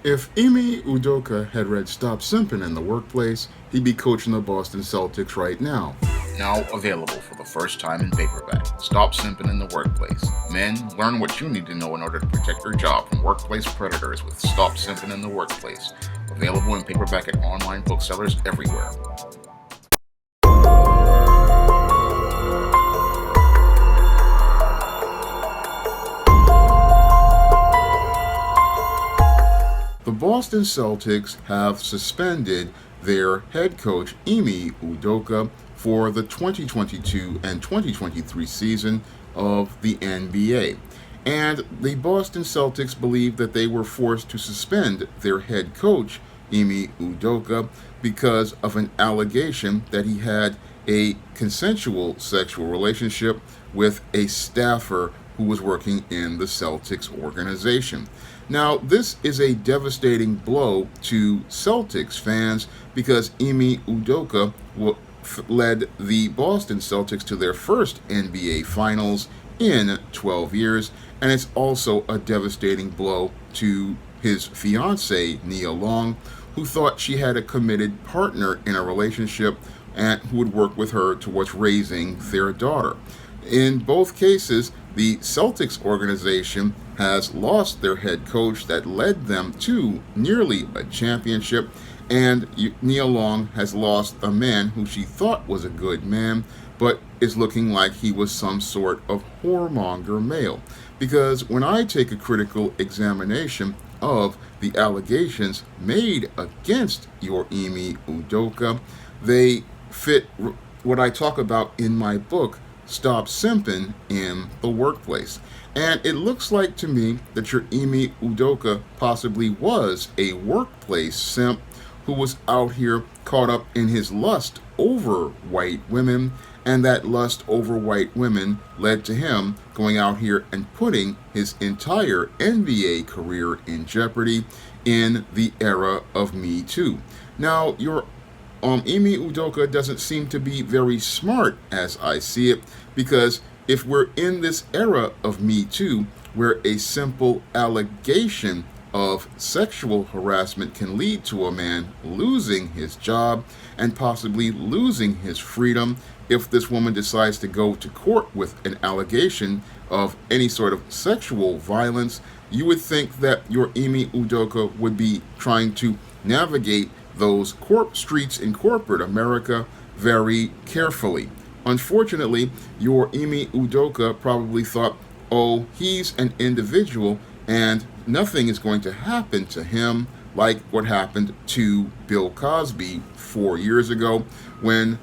If Ime Udoka had read Stop Simping in the Workplace, he'd be coaching the Boston Celtics right now. Now available for the first time in paperback. Stop simping in the workplace. Men, learn what you need to know in order to protect your job from workplace predators with Stop Simping in the Workplace. Available in paperback at online booksellers everywhere. The Boston Celtics have suspended their head coach Ime Udoka for the 2022 and 2023 season of the NBA. And the Boston Celtics believe that they were forced to suspend their head coach Ime Udoka because of an allegation that he had a consensual sexual relationship with a staffer who was working in the Celtics organization. Now, this is a devastating blow to Celtics fans because Ime Udoka led the Boston Celtics to their first NBA Finals in 12 years, and it's also a devastating blow to his fiancée, Nia Long, who thought she had a committed partner in a relationship and who would work with her towards raising their daughter. In both cases, the Celtics organization has lost their head coach that led them to nearly a championship, and Nia Long has lost a man who she thought was a good man, but is looking like he was some sort of whoremonger male. Because when I take a critical examination of the allegations made against your Ime Udoka, they fit what I talk about in my book, Stop Simping in the Workplace. And it looks like to me that your Ime Udoka possibly was a workplace simp who was out here caught up in his lust over white women, and that lust over white women led to him going out here and putting his entire NBA career in jeopardy in the era of Me Too. Now, your Ime Udoka doesn't seem to be very smart as I see it, because if we're in this era of Me Too, where a simple allegation of sexual harassment can lead to a man losing his job and possibly losing his freedom, if this woman decides to go to court with an allegation of any sort of sexual violence, you would think that your Ime Udoka would be trying to navigate those streets in corporate America very carefully. Unfortunately, your Ime Udoka probably thought, oh, he's an individual and nothing is going to happen to him like what happened to Bill Cosby 4 years ago when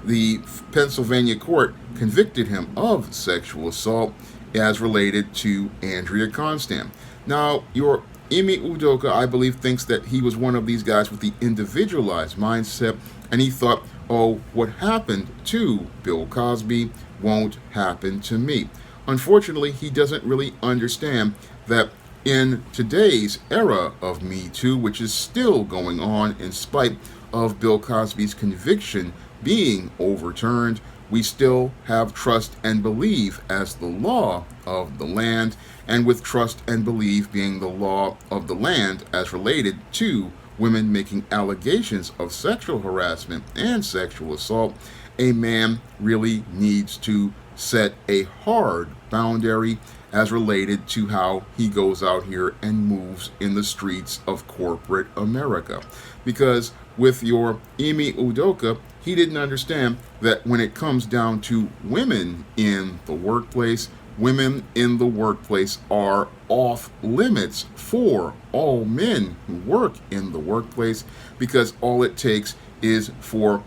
the Pennsylvania court convicted him of sexual assault as related to Andrea Constant. Now, your Ime Udoka, I believe, thinks that he was one of these guys with the individualized mindset, and he thought, oh, what happened to Bill Cosby won't happen to me. Unfortunately, he doesn't really understand that in today's era of Me Too, which is still going on in spite of Bill Cosby's conviction being overturned, we still have trust and believe as the law of the land, and with trust and believe being the law of the land as related to women making allegations of sexual harassment and sexual assault, a man really needs to set a hard boundary as related to how he goes out here and moves in the streets of corporate America. Because with your Ime Udoka, he didn't understand that when it comes down to women in the workplace, women in the workplace are off limits for all men who work in the workplace, because all it takes is for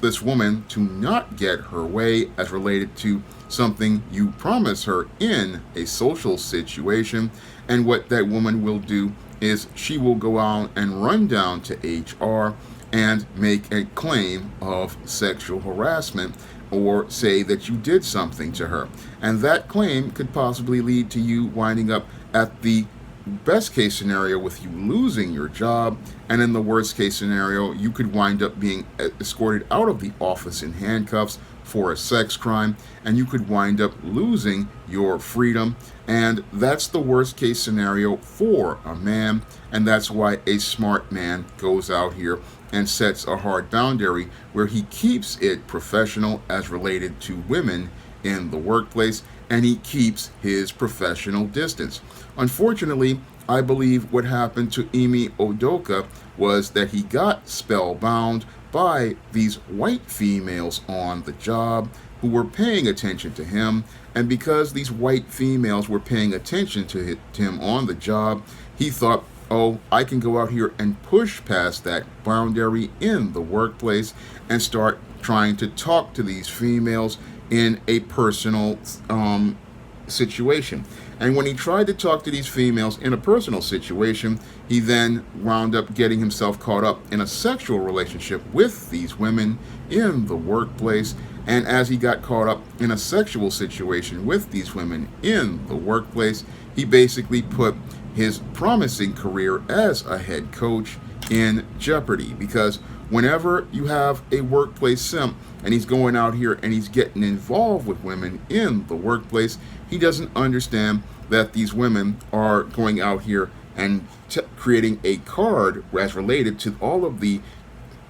this woman to not get her way as related to something you promise her in a social situation, and what that woman will do is she will go out and run down to HR and make a claim of sexual harassment or say that you did something to her. And that claim could possibly lead to you winding up at the best case scenario with you losing your job, and in the worst case scenario, you could wind up being escorted out of the office in handcuffs for a sex crime, and you could wind up losing your freedom. And that's the worst case scenario for a man, and that's why a smart man goes out here and sets a hard boundary where he keeps it professional as related to women in the workplace, and he keeps his professional distance. Unfortunately, I believe what happened to Ime Udoka was that he got spellbound by these white females on the job who were paying attention to him. And because these white females were paying attention to him on the job, he thought, oh, I can go out here and push past that boundary in the workplace and start trying to talk to these females in a personal situation. And when he tried to talk to these females in a personal situation, he then wound up getting himself caught up in a sexual relationship with these women in the workplace. And as he got caught up in a sexual situation with these women in the workplace, he basically put his promising career as a head coach in jeopardy. Because whenever you have a workplace simp and he's going out here and he's getting involved with women in the workplace, he doesn't understand that these women are going out here and creating a card as related to all of the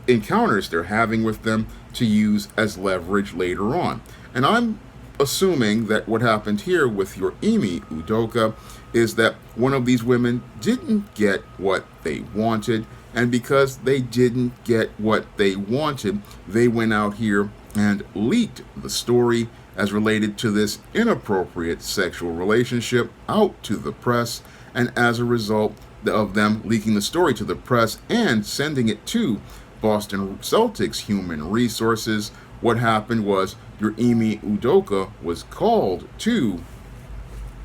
encounters they're having with them to use as leverage later on. And I'm assuming that what happened here with your Ime Udoka is that one of these women didn't get what they wanted, and because they didn't get what they wanted, they went out here and leaked the story as related to this inappropriate sexual relationship out to the press. And as a result of them leaking the story to the press and sending it to Boston Celtics Human Resources, what happened was your Ime Udoka was called to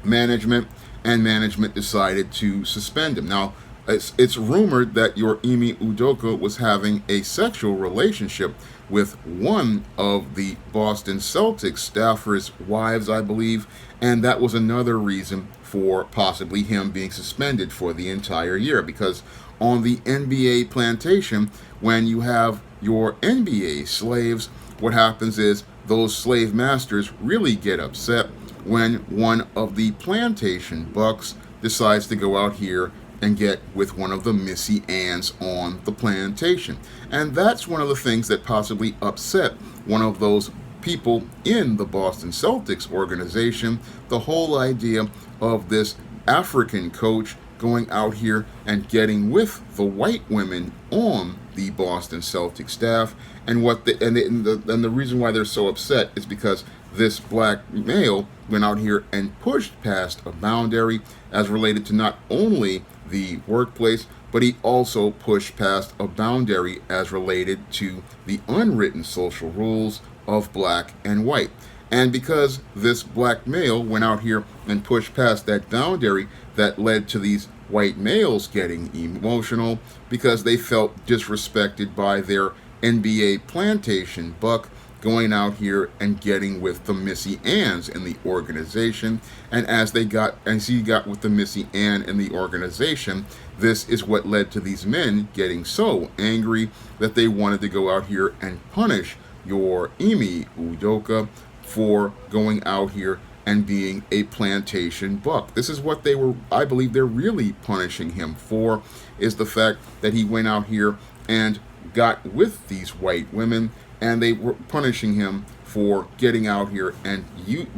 management, and management decided to suspend him. Now, it's rumored that your Ime Udoka was having a sexual relationship with one of the Boston Celtics staffers' wives, I believe, and that was another reason for possibly him being suspended for the entire year. Because on the NBA plantation, when you have your NBA slaves, what happens is those slave masters really get upset when one of the plantation bucks decides to go out here and get with one of the Missy Anns on the plantation. And that's one of the things that possibly upset one of those people in the Boston Celtics organization, the whole idea of this African coach going out here and getting with the white women on the Boston Celtics staff. And the reason why they're so upset is because this black male went out here and pushed past a boundary as related to not only the workplace, but he also pushed past a boundary as related to the unwritten social rules of black and white. And because this black male went out here and pushed past that boundary, that led to these white males getting emotional because they felt disrespected by their NBA plantation buck going out here and getting with the Missy Anns in the organization. And as he got with the Missy Ann in the organization, this is what led to these men getting so angry that they wanted to go out here and punish your Ime Udoka for going out here and being a plantation buck. This is what I believe they're really punishing him for, is the fact that he went out here and got with these white women, and they were punishing him for getting out here and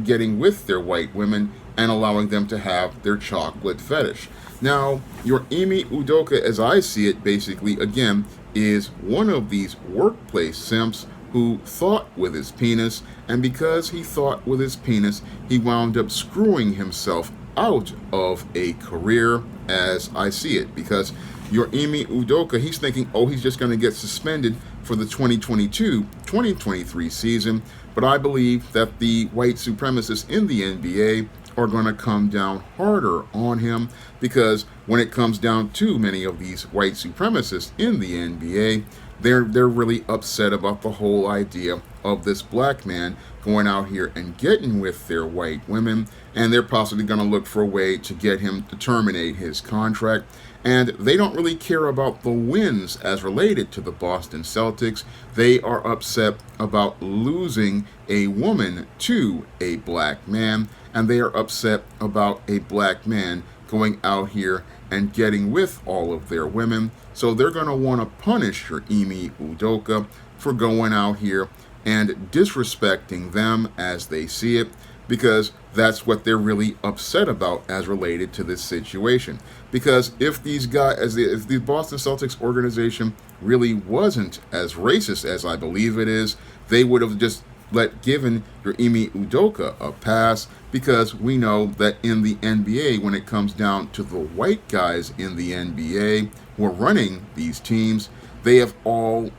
getting with their white women and allowing them to have their chocolate fetish. Now, your Ime Udoka, as I see it, basically, again, is one of these workplace simps who thought with his penis, and because he thought with his penis, he wound up screwing himself out of a career, as I see it. Because your Ime Udoka, he's thinking, oh, he's just going to get suspended for the 2022-2023 season, but I believe that the white supremacists in the NBA are going to come down harder on him, because when it comes down to many of these white supremacists in the NBA, they're really upset about the whole idea of this black man going out here and getting with their white women, and they're possibly going to look for a way to get him to terminate his contract. And they don't really care about the wins as related to the Boston Celtics. They are upset about losing a woman to a black man, and they are upset about a black man going out here and getting with all of their women. So they're going to want to punish your Ime Udoka for going out here and disrespecting them as they see it, because that's what they're really upset about as related to this situation. Because if these guys, if the Boston Celtics organization really wasn't as racist as I believe it is, they would have just given your Ime Udoka a pass, because we know that in the NBA, when it comes down to the white guys in the NBA who are running these teams, they have all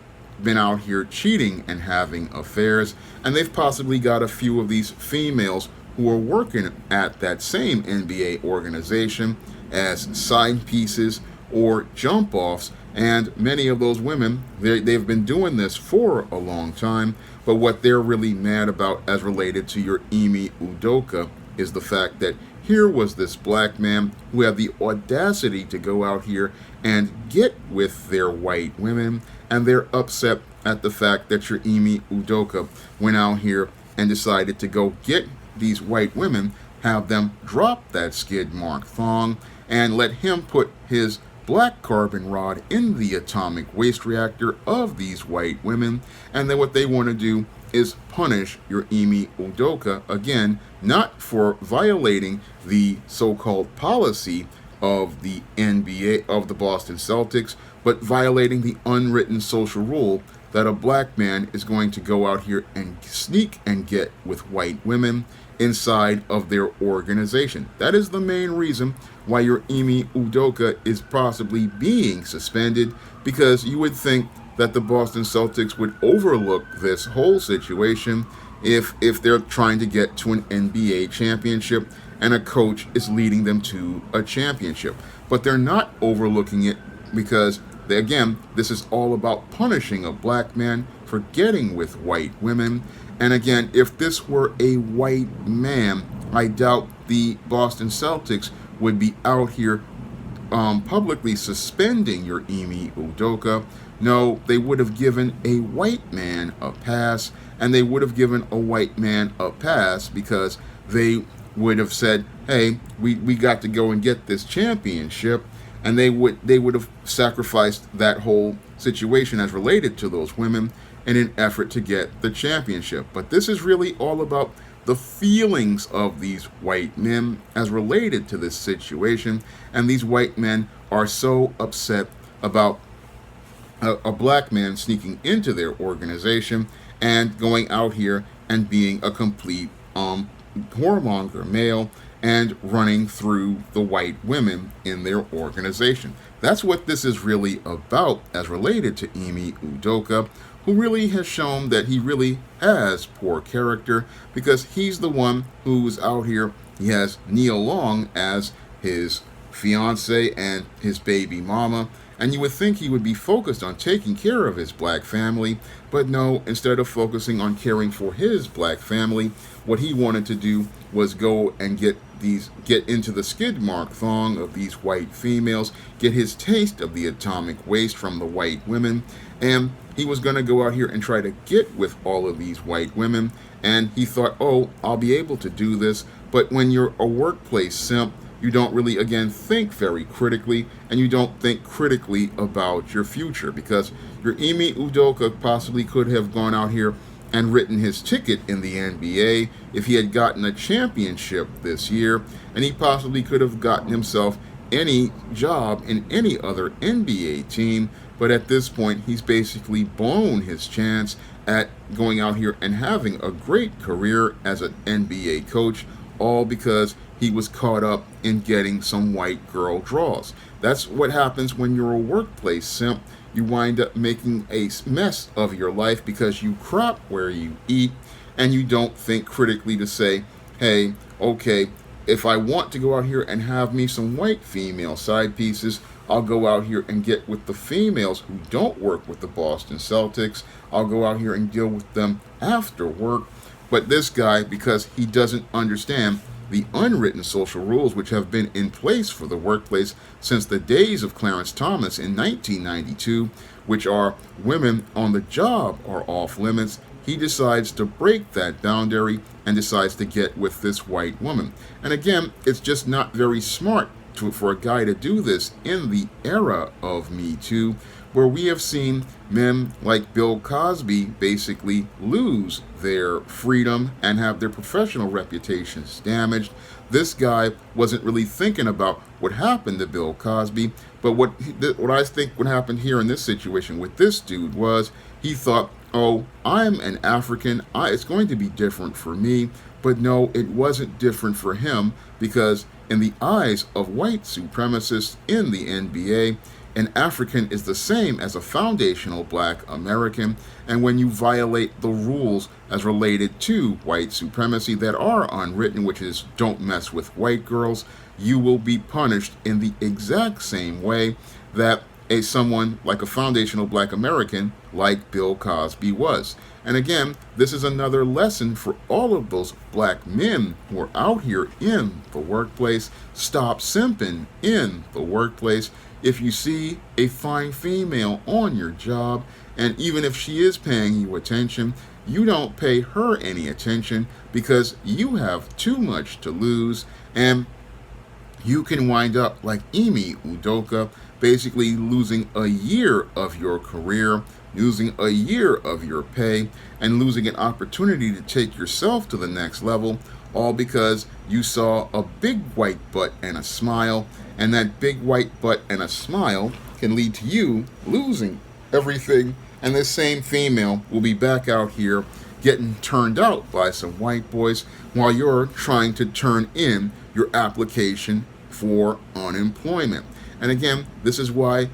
been out here cheating and having affairs, and they've possibly got a few of these females who are working at that same NBA organization as side pieces or jump offs, and many of those women, they've been doing this for a long time. But what they're really mad about as related to your Ime Udoka is the fact that here was this black man who had the audacity to go out here and get with their white women, and they're upset at the fact that your Ime Udoka went out here and decided to go get these white women, have them drop that skid mark thong, and let him put his black carbon rod in the atomic waste reactor of these white women. And then what they want to do is punish your Ime Udoka, again, not for violating the so-called policy of the NBA, of the Boston Celtics, but violating the unwritten social rule that a black man is going to go out here and sneak and get with white women inside of their organization. That is the main reason why your Ime Udoka is possibly being suspended, because you would think that the Boston Celtics would overlook this whole situation if they're trying to get to an NBA championship and a coach is leading them to a championship. But they're not overlooking it because, again, this is all about punishing a black man for getting with white women. And again, if this were a white man, I doubt the Boston Celtics would be out here publicly suspending your Ime Udoka. No, they would have given a white man a pass, and they would have given a white man a pass because they would have said, hey, we got to go and get this championship, and they would have sacrificed that whole situation as related to those women in an effort to get the championship. But this is really all about the feelings of these white men as related to this situation, and these white men are so upset about a black man sneaking into their organization and going out here and being a complete whoremonger male and running through the white women in their organization. That's what this is really about as related to Ime Udoka, who really has shown that he really has poor character, because he's the one who's out here. He has Nia Long as his fiance and his baby mama, and you would think he would be focused on taking care of his black family, but no, instead of focusing on caring for his black family, what he wanted to do was go and get into the skid mark thong of these white females, get his taste of the atomic waste from the white women, and he was going to go out here and try to get with all of these white women, and he thought, oh, I'll be able to do this. But when you're a workplace simp, you don't really, again, think very critically, and you don't think critically about your future, because your Ime Udoka possibly could have gone out here and written his ticket in the NBA if he had gotten a championship this year, and he possibly could have gotten himself any job in any other NBA team. But at this point, he's basically blown his chance at going out here and having a great career as an NBA coach, all because he was caught up in getting some white girl draws. That's what happens when you're a workplace simp. You wind up making a mess of your life because you crop where you eat, and you don't think critically to say, hey, okay, if I want to go out here and have me some white female side pieces, I'll go out here and get with the females who don't work with the Boston Celtics. I'll go out here and deal with them after work. But this guy, because he doesn't understand the unwritten social rules which have been in place for the workplace since the days of Clarence Thomas in 1992, which are women on the job are off limits, he decides to break that boundary and decides to get with this white woman. And again, it's just not very smart for a guy to do this in the era of Me Too, where we have seen men like Bill Cosby basically lose their freedom and have their professional reputations damaged. This guy wasn't really thinking about what happened to Bill Cosby, but what I think what happened here in this situation with this dude was he thought, oh, I'm an African, it's going to be different for me. But no, it wasn't different for him, because in the eyes of white supremacists in the NBA, an African is the same as a foundational black American, and when you violate the rules as related to white supremacy that are unwritten, which is don't mess with white girls, you will be punished in the exact same way that someone like a foundational black American like Bill Cosby was. And again, this is another lesson for all of those black men who are out here in the workplace. Stop simping in the workplace. If you see a fine female on your job, and even if she is paying you attention, you don't pay her any attention, because you have too much to lose, and you can wind up like Ime Udoka, basically losing a year of your career, losing a year of your pay, and losing an opportunity to take yourself to the next level, all because you saw a big white butt and a smile, and that big white butt and a smile can lead to you losing everything, and this same female will be back out here getting turned out by some white boys while you're trying to turn in your application for unemployment. And again, this is why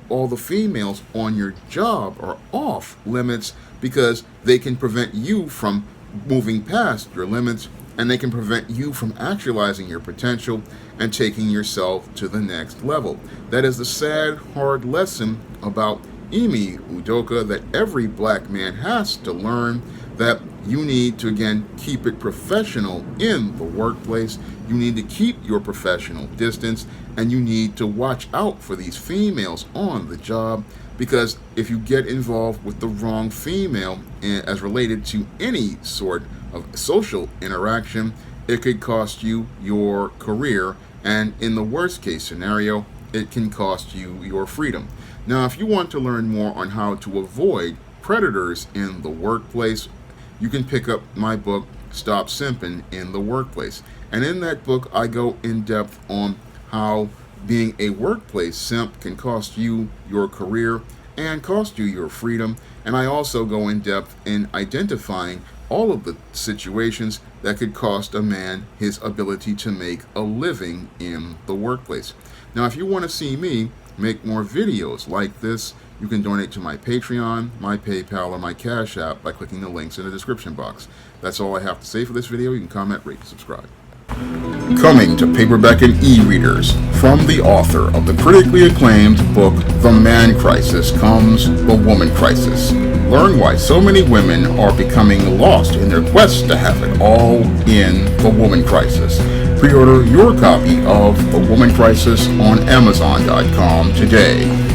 all the females on your job are off limits, because they can prevent you from moving past your limits, and they can prevent you from actualizing your potential and taking yourself to the next level. That is the sad, hard lesson about Ime Udoka that every black man has to learn, that you need to, again, keep it professional in the workplace. You need to keep your professional distance, and you need to watch out for these females on the job, because if you get involved with the wrong female as related to any sort of social interaction, it could cost you your career, and in the worst case scenario, it can cost you your freedom. Now, if you want to learn more on how to avoid predators in the workplace, you can pick up my book, Stop Simping in the Workplace. And in that book, I go in depth on how being a workplace simp can cost you your career and cost you your freedom. And I also go in depth in identifying all of the situations that could cost a man his ability to make a living in the workplace. Now, if you want to see me make more videos like this, you can donate to my Patreon, my PayPal, or my Cash App by clicking the links in the description box. That's all I have to say for this video. You can comment, rate, and subscribe. Coming to paperback and e-readers, from the author of the critically acclaimed book The Man Crisis comes The Woman Crisis. Learn why so many women are becoming lost in their quest to have it all in The Woman Crisis. Pre-order your copy of The Woman Crisis on Amazon.com today.